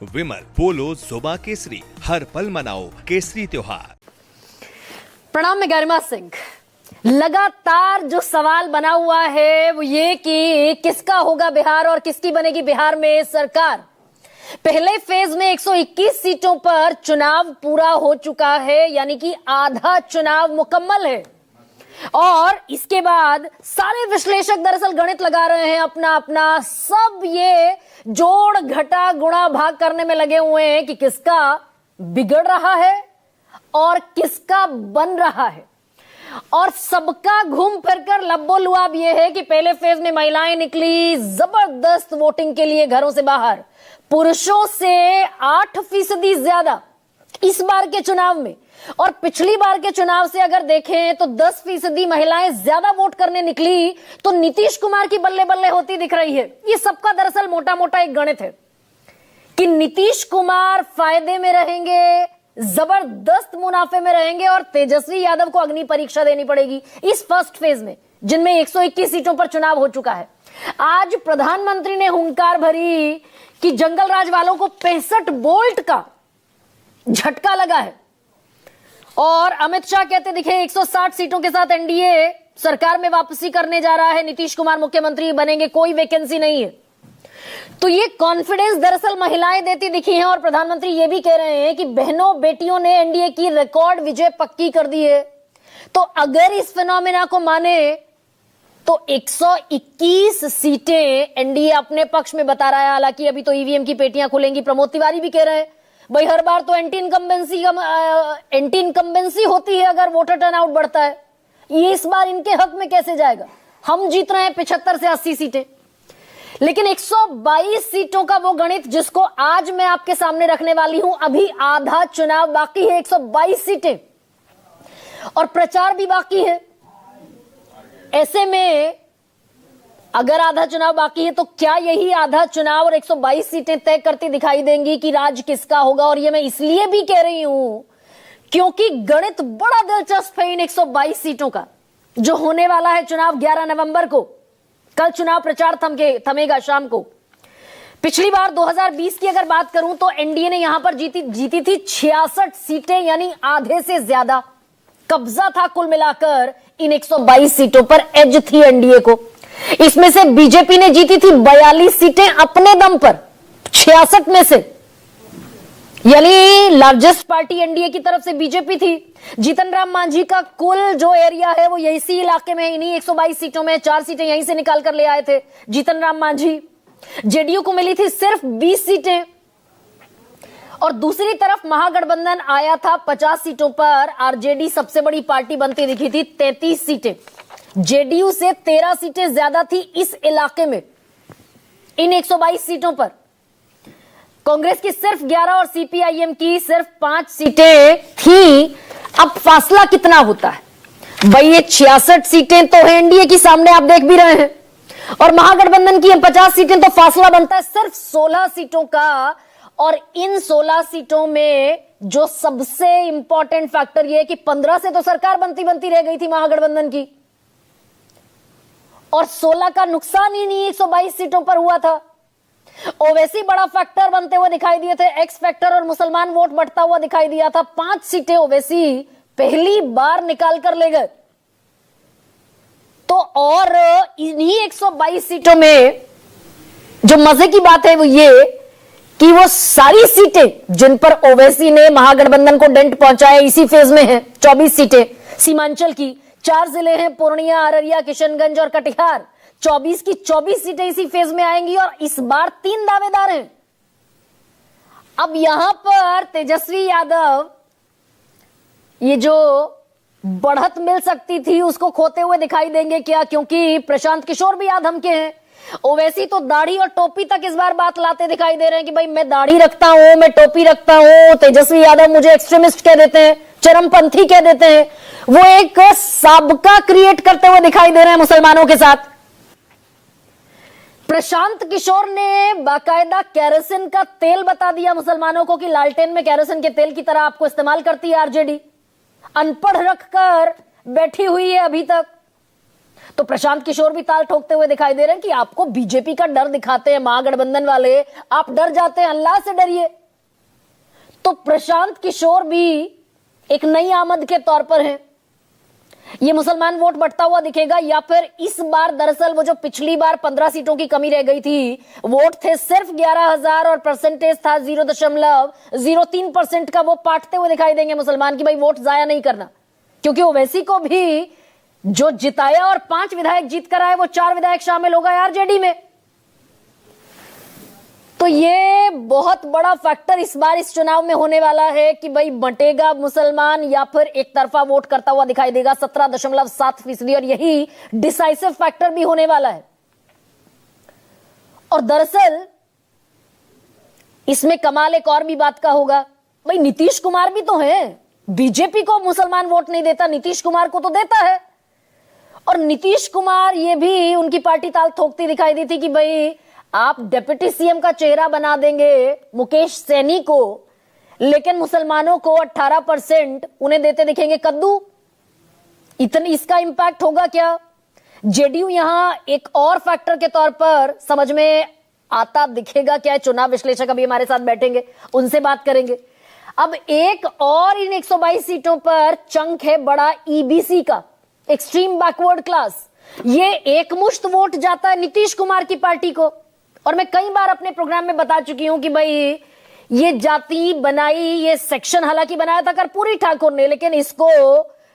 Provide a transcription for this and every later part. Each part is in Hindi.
विमल बोलो जुबा केसरी, हर पल मनाओ केसरी त्योहार। प्रणाम, मैं गरिमा सिंह। लगातार जो सवाल बना हुआ है वो ये कि किसका होगा बिहार और किसकी बनेगी बिहार में सरकार। पहले फेज में 121 सीटों पर चुनाव पूरा हो चुका है, यानी कि आधा चुनाव मुकम्मल है। और इसके बाद सारे विश्लेषक दरअसल गणित लगा रहे हैं अपना अपना, सब ये जोड़ घटा गुणा भाग करने में लगे हुए हैं कि किसका बिगड़ रहा है और किसका बन रहा है। और सबका घूम फिरकर लब्बो लुआब यह है कि पहले फेज में महिलाएं निकली जबरदस्त वोटिंग के लिए घरों से बाहर, पुरुषों से 8% ज्यादा इस बार के चुनाव में। और पिछली बार के चुनाव से अगर देखें तो 10% महिलाएं ज्यादा वोट करने निकली, तो नीतीश कुमार की बल्ले बल्ले होती दिख रही है। ये सबका दरअसल मोटा मोटा एक गणित है कि नीतीश कुमार फायदे में रहेंगे, जबरदस्त मुनाफे में रहेंगे और तेजस्वी यादव को अग्नि परीक्षा देनी पड़ेगी इस फर्स्ट फेज में, जिनमें 121 सीटों पर चुनाव हो चुका है। आज प्रधानमंत्री ने हुंकार भरी कि जंगल राज वालों को 65 वोल्ट का झटका लगा है। और अमित शाह कहते दिखे 160 सीटों के साथ एनडीए सरकार में वापसी करने जा रहा है, नीतीश कुमार मुख्यमंत्री बनेंगे, कोई वैकेंसी नहीं है। तो ये कॉन्फिडेंस दरअसल महिलाएं देती दिखी हैं। और प्रधानमंत्री ये भी कह रहे हैं कि बहनों बेटियों ने एनडीए की रिकॉर्ड विजय पक्की कर दी है। तो अगर इस फिनोमेना को माने तो 121 सीटें एनडीए अपने पक्ष में बता रहा है। हालांकि अभी तो ईवीएम की पेटियां खुलेंगी। प्रमोद तिवारी भी कह रहे हैं भाई हर बार तो एंटी इनकम्बेंसी होती है अगर वोटर टर्नआउट बढ़ता है, ये इस बार इनके हक में कैसे जाएगा। हम जीत रहे हैं 75 से 80 सीटें, लेकिन 122 सीटों का वो गणित जिसको आज मैं आपके सामने रखने वाली हूं। अभी आधा चुनाव बाकी है, 122 सीटें और प्रचार भी बाकी है। ऐसे में अगर आधा चुनाव बाकी है तो क्या यही आधा चुनाव और 122 सीटें तय करती दिखाई देंगी कि राज किसका होगा। और ये मैं इसलिए भी कह रही हूं क्योंकि गणित बड़ा दिलचस्प है इन 122 सीटों का। जो होने वाला है चुनाव 11 नवंबर को, कल चुनाव प्रचार थमेगा शाम को। पिछली बार 2020 की अगर बात करूं तो एनडीए ने यहां पर जीती थी 66 सीटें, यानी आधे से ज्यादा कब्जा था कुल मिलाकर इन 122 सीटों पर, एज थी एनडीए को। इसमें से बीजेपी ने जीती थी 42 सीटें अपने दम पर 66 में से, यानी लार्जेस्ट पार्टी एनडीए की तरफ से बीजेपी थी। जीतन राम मांझी का कुल जो एरिया है वो इसी इलाके में, इन्हीं 122 सीटों में 4 सीटें यहीं से निकाल कर ले आए थे जीतन राम मांझी। जेडीयू को मिली थी सिर्फ 20 सीटें और दूसरी तरफ महागठबंधन आया था 50 सीटों पर। आरजेडी सबसे बड़ी पार्टी बनती दिखी थी 33 सीटें, जेडीयू से 13 सीटें ज्यादा थी इस इलाके में इन 122 सीटों पर। कांग्रेस की सिर्फ 11 और सीपीआईएम की सिर्फ 5 सीटें थी। अब फासला कितना होता है भाई, ये 66 सीटें तो है एनडीए की सामने, आप देख भी रहे हैं, और महागठबंधन की 50 सीटें, तो फासला बनता है सिर्फ 16 सीटों का। और इन 16 सीटों में जो सबसे इंपॉर्टेंट फैक्टर यह है कि 15 से तो सरकार बनती बनती रह गई थी महागठबंधन की, और 16 का नुकसान ही नहीं 122 सीटों पर हुआ था। ओवैसी बड़ा फैक्टर बनते हुए दिखाई दिए थे, एक्स फैक्टर और मुसलमान वोट बढ़ता हुआ दिखाई दिया था। 5 सीटें ओवैसी पहली बार निकाल कर ले गए। तो और इन्हीं 122 सीटों में जो मजे की बात है वो ये कि वो सारी सीटें जिन पर ओवैसी ने महागठबंधन को डेंट पहुंचाया इसी फेज में है। 24 सीटें सीमांचल की, 4 जिले हैं पूर्णिया, अररिया, किशनगंज और कटिहार, 24 की 24 सीटें इसी फेज में आएंगी। और इस बार 3 दावेदार हैं। अब यहां पर तेजस्वी यादव ये जो बढ़त मिल सकती थी उसको खोते हुए दिखाई देंगे क्या, क्योंकि प्रशांत किशोर भी याद हम के हैं। ओवैसी तो दाढ़ी और टोपी तक इस बार बात लाते दिखाई दे रहे हैं कि भाई मैं दाढ़ी रखता हूं, मैं टोपी रखता हूं। तेजस्वी यादव मुझे एक्सट्रीमिस्ट कह देते हैं, चरमपंथी कह देते हैं। वो एक साबका क्रिएट करते हुए दिखाई दे रहे हैं मुसलमानों के साथ। प्रशांत किशोर ने बाकायदा केरोसिन का तेल बता दिया मुसलमानों को कि लालटेन में केरोसिन के तेल की तरह आपको इस्तेमाल करती है आरजेडी। अनपढ़ रखकर बैठी हुई है अभी तक। तो प्रशांत किशोर भी ताल ठोकते हुए दिखाई दे रहे हैं कि आपको बीजेपी का डर दिखाते हैं महागठबंधन वाले, आप डर जाते हैं, अल्लाह से डरिए। तो प्रशांत किशोर भी एक नई आमद के तौर पर हैं। ये मुसलमान वोट बढ़ता हुआ दिखेगा या फिर इस बार दरअसल वो जो पिछली बार 15 सीटों की कमी रह गई थी, वोट थे सिर्फ 11,000 और परसेंटेज था 0.03% का, वो पाटते हुए दिखाई देंगे मुसलमान की भाई वोट जाया नहीं करना, क्योंकि ओवैसी को भी जो जिताया और 5 विधायक जीत कर आए वो 4 विधायक शामिल हो गए आरजेडी में। तो ये बहुत बड़ा फैक्टर इस बार इस चुनाव में होने वाला है कि भाई बंटेगा मुसलमान या फिर एक तरफा वोट करता हुआ दिखाई देगा। 17.7% और यही डिसाइसिव फैक्टर भी होने वाला है। और दरअसल इसमें कमाल एक और भी बात का होगा, भाई नीतीश कुमार भी तो हैं, बीजेपी को मुसलमान वोट नहीं देता, नीतीश कुमार को तो देता है। और नीतीश कुमार, ये भी उनकी पार्टी ताल ठोकती दिखाई दी थी कि भाई आप डिप्टी सीएम का चेहरा बना देंगे मुकेश सैनी को, लेकिन मुसलमानों को 18% उन्हें देते दिखेंगे कद्दू। इतनी इसका इंपैक्ट होगा क्या? जेडीयू यहां एक और फैक्टर के तौर पर समझ में आता दिखेगा क्या? चुनाव विश्लेषक अभी हमारे साथ बैठेंगे, उनसे बात करेंगे। अब एक और इन 122 सीटों पर चंक है बड़ा ईबीसी का, एक्सट्रीम बैकवर्ड क्लास। ये एकमुश्त वोट जाता है नीतीश कुमार की पार्टी को। और मैं कई बार अपने प्रोग्राम में बता चुकी हूं कि भाई ये जाति बनाई, ये सेक्शन हालांकि बनाया था कर्पूरी ठाकुर ने, लेकिन इसको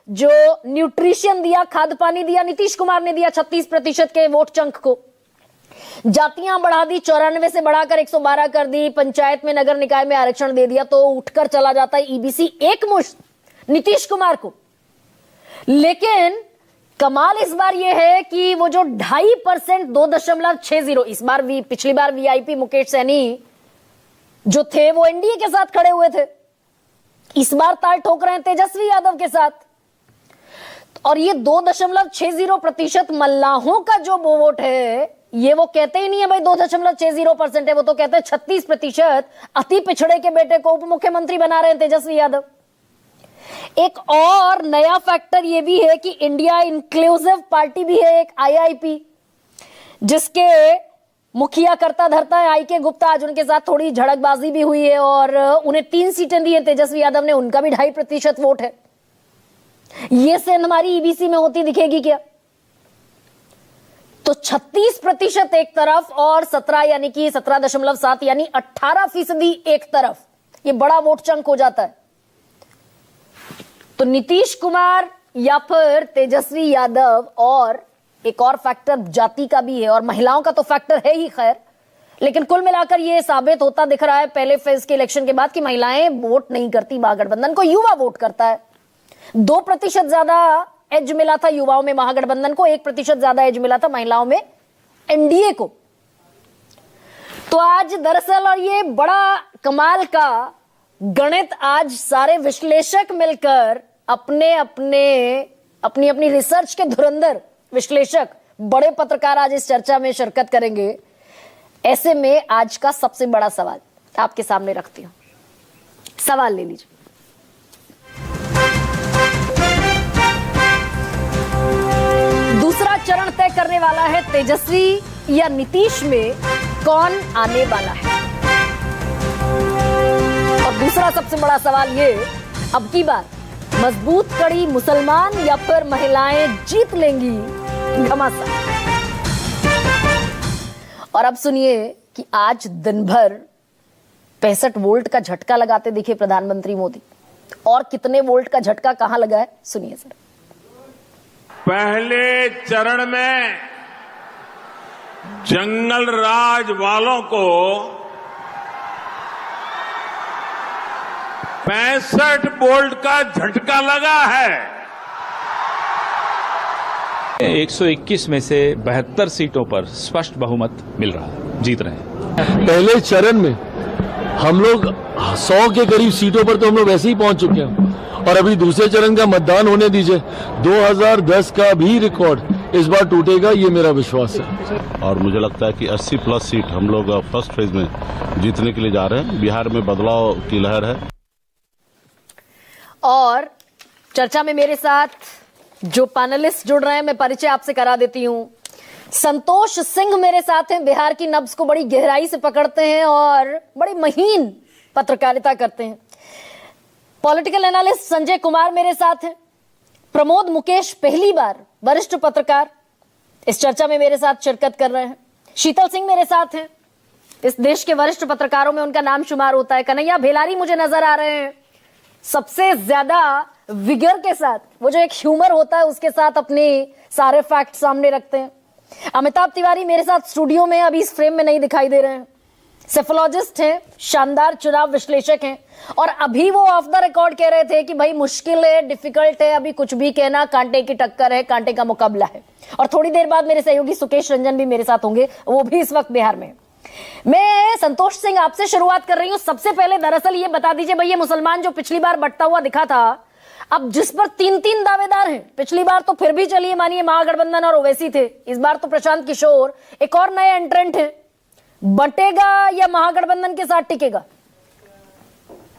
जो न्यूट्रिशन दिया, खाद्य पानी दिया, नीतीश कुमार ने दिया 36% के वोट चंक को। जातियां बढ़ा दी, 94 से बढ़ाकर 112 कर दी, पंचायत में नगर निकाय में आरक्षण दे दिया, तो उठकर चला जाता है ईबीसी एकमुश्त नीतीश कुमार को। लेकिन कमाल इस बार यह है कि वो जो 2.5% 2.60 इस बार भी, पिछली बार वीआईपी मुकेश सैनी जो थे वो एनडीए के साथ खड़े हुए थे, इस बार ताल ठोक रहे हैं तेजस्वी यादव के साथ। और ये 2.60% मल्लाहों का जो वोट है, ये वो कहते ही नहीं है भाई 2.60% है, वो तो कहते हैं 36% अति पिछड़े के बेटे को उप मुख्यमंत्री बना रहे हैं तेजस्वी यादव। एक और नया फैक्टर ये भी है कि इंडिया इंक्लूसिव पार्टी भी है एक आईआईपी, जिसके मुखिया करता धरता है आई के गुप्ता। आज उनके साथ थोड़ी झड़कबाजी भी हुई है और उन्हें 3 सीटें दी है तेजस्वी यादव ने, उनका भी 2.5% वोट है। ये सेंध हमारी ईबीसी में होती दिखेगी क्या? तो 36% एक तरफ और 17 यानी कि 17.7 यानी 18% एक तरफ, ये बड़ा वोट चंक हो जाता है। तो नीतीश कुमार या फिर तेजस्वी यादव, और एक और फैक्टर जाति का भी है और महिलाओं का तो फैक्टर है ही खैर, लेकिन कुल मिलाकर यह साबित होता दिख रहा है पहले फेज के इलेक्शन के बाद कि महिलाएं वोट नहीं करती महागठबंधन को, युवा वोट करता है। 2% ज्यादा एज मिला था युवाओं में महागठबंधन को, 1% ज्यादा एज मिला था महिलाओं में एनडीए को। तो आज दरअसल, और ये बड़ा कमाल का गणित, आज सारे विश्लेषक मिलकर अपनी अपनी रिसर्च के धुरंधर विश्लेषक, बड़े पत्रकार आज इस चर्चा में शिरकत करेंगे। ऐसे में आज का सबसे बड़ा सवाल आपके सामने रखती हूं, सवाल ले लीजिए। दूसरा चरण तय करने वाला है तेजस्वी या नीतीश में कौन आने वाला है। और दूसरा सबसे बड़ा सवाल ये, अब की बार मजबूत कड़ी मुसलमान या फिर महिलाएं जीत लेंगी घमासान। और अब सुनिए कि आज दिन भर 65 वोल्ट का झटका लगाते दिखे प्रधानमंत्री मोदी, और कितने वोल्ट का झटका कहां लगा है सुनिए सर। पहले चरण में जंगल राज वालों को 65 वोल्ट का झटका लगा है। 121 में से 72 सीटों पर स्पष्ट बहुमत मिल रहा है, जीत रहे हैं। पहले चरण में हम लोग 100 के करीब सीटों पर तो हम लोग वैसे ही पहुंच चुके हैं, और अभी दूसरे चरण का मतदान होने दीजिए। 2010 का भी रिकॉर्ड इस बार टूटेगा, ये मेरा विश्वास है। और मुझे लगता है कि 80+ सीट हम लोग फर्स्ट फेज में जीतने के लिए जा रहे हैं। बिहार में बदलाव की लहर है। और चर्चा में मेरे साथ जो पैनलिस्ट जुड़ रहे हैं मैं परिचय आपसे करा देती हूं। संतोष सिंह मेरे साथ हैं, बिहार की नब्ज को बड़ी गहराई से पकड़ते हैं और बड़ी महीन पत्रकारिता करते हैं। पॉलिटिकल एनालिस्ट संजय कुमार मेरे साथ हैं। प्रमोद मुकेश पहली बार वरिष्ठ पत्रकार इस चर्चा में मेरे साथ शिरकत कर रहे हैं। शीतल सिंह मेरे साथ हैं, इस देश के वरिष्ठ पत्रकारों में उनका नाम शुमार होता है। कन्हैया भेलारी मुझे नजर आ रहे हैं, सबसे ज्यादा विगर के साथ, वो जो एक ह्यूमर होता है उसके साथ अपने सारे फैक्ट सामने रखते हैं। अमिताभ तिवारी मेरे साथ स्टूडियो में, अभी इस फ्रेम में नहीं दिखाई दे रहे हैं। सेफोलॉजिस्ट हैं, शानदार चुनाव विश्लेषक हैं और अभी वो ऑफ द रिकॉर्ड कह रहे थे कि भाई मुश्किल है, डिफिकल्ट है, अभी कुछ भी कहना, कांटे की टक्कर है, कांटे का मुकाबला है। और थोड़ी देर बाद मेरे सहयोगी सुकेश रंजन भी मेरे साथ होंगे, वो भी इस वक्त बिहार में। मैं संतोष सिंह आपसे शुरुआत कर रही हूं। सबसे पहले दरअसल ये बता दीजिए भाई, ये मुसलमान जो पिछली बार बंटता हुआ दिखा था, अब जिस पर 3-3 दावेदार हैं, पिछली बार तो फिर भी चलिए मानिए महागठबंधन और ओवैसी थे, इस बार तो प्रशांत किशोर एक और नए एंट्रेंट है, बटेगा या महागठबंधन के साथ टिकेगा?